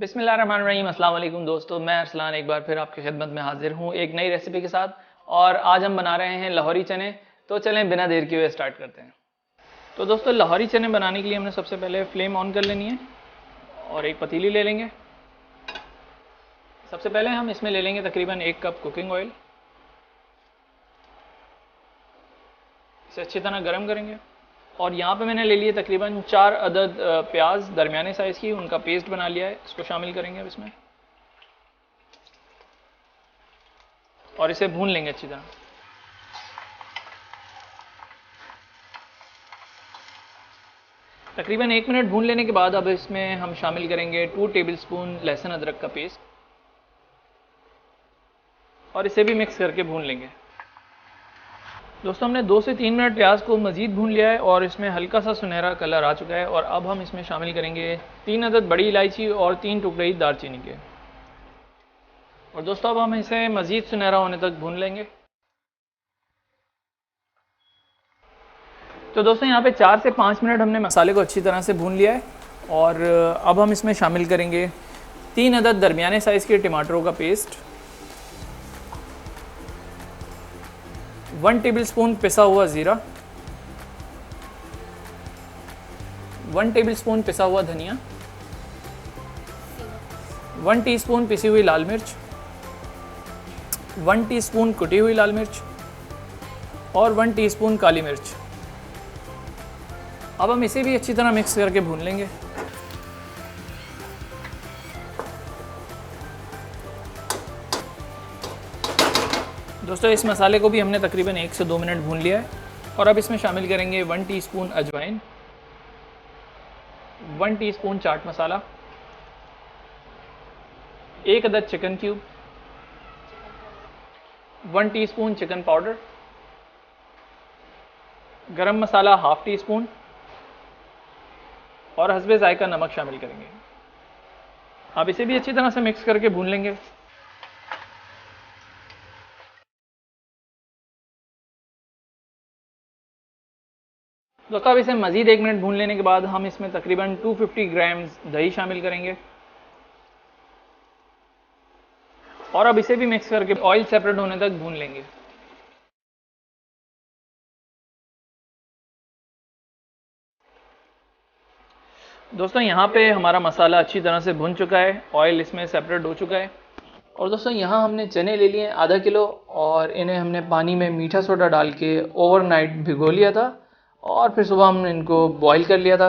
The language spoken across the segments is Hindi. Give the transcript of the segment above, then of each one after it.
बिस्मिल्लाहिर्रहमानिर्रहीम। अस्सलाम वालेकुम दोस्तों, मैं अरसलान एक बार फिर आपकी खिदमत में हाजिर हूँ एक नई रेसिपी के साथ। और आज हम बना रहे हैं लाहौरी चने। तो चलें बिना देर किए हुए स्टार्ट करते हैं। तो दोस्तों लाहौरी चने बनाने के लिए हमने सबसे पहले फ्लेम ऑन कर लेनी है और एक पतीली ले लेंगे। सबसे पहले हम इसमें ले लेंगे तकरीबन 1 कप कुकिंग ऑयल। इसे अच्छी तरह गर्म करेंगे। और यहाँ पे मैंने ले लिए तकरीबन 4 अदद प्याज दरमियाने साइज़ की, उनका पेस्ट बना लिया है। इसको शामिल करेंगे अब इसमें और इसे भून लेंगे अच्छी तरह। तकरीबन 1 मिनट भून लेने के बाद अब इसमें हम शामिल करेंगे 2 टेबलस्पून लहसुन अदरक का पेस्ट और इसे भी मिक्स करके भून लेंगे। दोस्तों हमने 2 से 3 मिनट प्याज को मज़ीद भून लिया है और इसमें हल्का सा सुनहरा कलर आ चुका है। और अब हम इसमें शामिल करेंगे 3 अदद बड़ी इलायची और 3 टुकड़े दालचीनी के। और दोस्तों अब हम इसे मज़ीद सुनहरा होने तक भून लेंगे। तो दोस्तों यहाँ पे 4 से 5 मिनट हमने मसाले को अच्छी तरह से भून लिया है। और अब हम इसमें शामिल करेंगे 3 अदद दरमियाने साइज़ के टमाटरों का पेस्ट, 1 टेबलस्पून पिसा हुआ ज़ीरा, 1 टेबलस्पून पिसा हुआ धनिया, 1 टीस्पून पिसी हुई लाल मिर्च, 1 टीस्पून कुटी हुई लाल मिर्च और 1 टीस्पून काली मिर्च। अब हम इसे भी अच्छी तरह मिक्स करके भून लेंगे। दोस्तों इस मसाले को भी हमने तकरीबन 1 से 2 मिनट भून लिया है। और अब इसमें शामिल करेंगे 1 टीस्पून अजवाइन, 1 टीस्पून चाट मसाला, 1 अदद chicken cube, 1 teaspoon chicken powder, गरम मसाला हाफ टी स्पून और हस्बे जायका नमक शामिल करेंगे। अब इसे भी अच्छी तरह से मिक्स करके भून लेंगे। दोस्तों अब इसे मज़ीद 1 मिनट भून लेने के बाद हम इसमें तकरीबन 250 ग्राम दही शामिल करेंगे और अब इसे भी मिक्स करके ऑयल सेपरेट होने तक भून लेंगे। दोस्तों यहाँ पे हमारा मसाला अच्छी तरह से भुन चुका है, ऑयल इसमें सेपरेट हो चुका है। और दोस्तों यहाँ हमने चने ले लिए आधा किलो और इन्हें हमने पानी में मीठा सोडा डाल के ओवरनाइट भिगो लिया था और फिर सुबह हमने इनको बॉईल कर लिया था।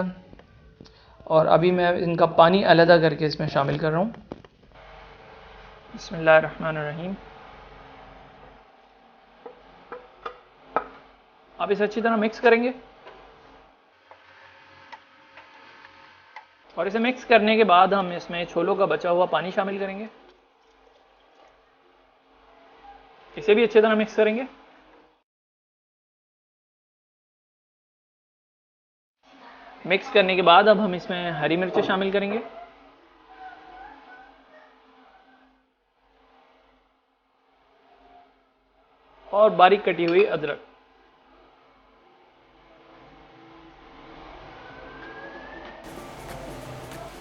और अभी मैं इनका पानी अलहदा करके इसमें शामिल कर रहा हूँ। बिस्मिल्लाहिर्रहमानिर्रहीम। आप इसे अच्छी तरह मिक्स करेंगे और इसे मिक्स करने के बाद हम इसमें छोलों का बचा हुआ पानी शामिल करेंगे। इसे भी अच्छी तरह मिक्स करेंगे। मिक्स करने के बाद अब हम इसमें हरी मिर्चें शामिल करेंगे और बारीक कटी हुई अदरक।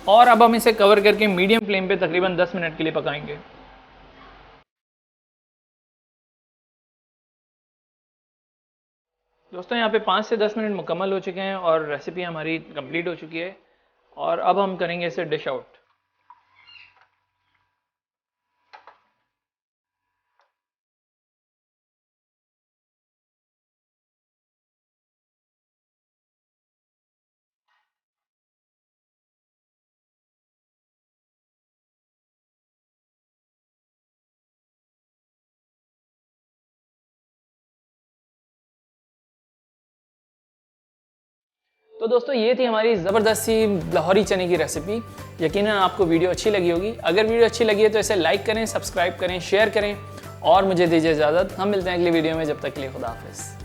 और अब हम इसे कवर करके मीडियम फ्लेम पे तकरीबन 10 मिनट के लिए पकाएंगे। दोस्तों यहाँ पे 5 से 10 मिनट मुकम्मल हो चुके हैं और रेसिपी हमारी कंप्लीट हो चुकी है। और अब हम करेंगे इसे डिश आउट। तो दोस्तों ये थी हमारी ज़बरदस्त सी लाहौरी चने की रेसिपी। यकीनन आपको वीडियो अच्छी लगी होगी। अगर वीडियो अच्छी लगी है तो इसे लाइक करें, सब्सक्राइब करें, शेयर करें और मुझे दीजिए इजाज़त। हम मिलते हैं अगली वीडियो में, जब तक के लिए खुदा हाफिज़।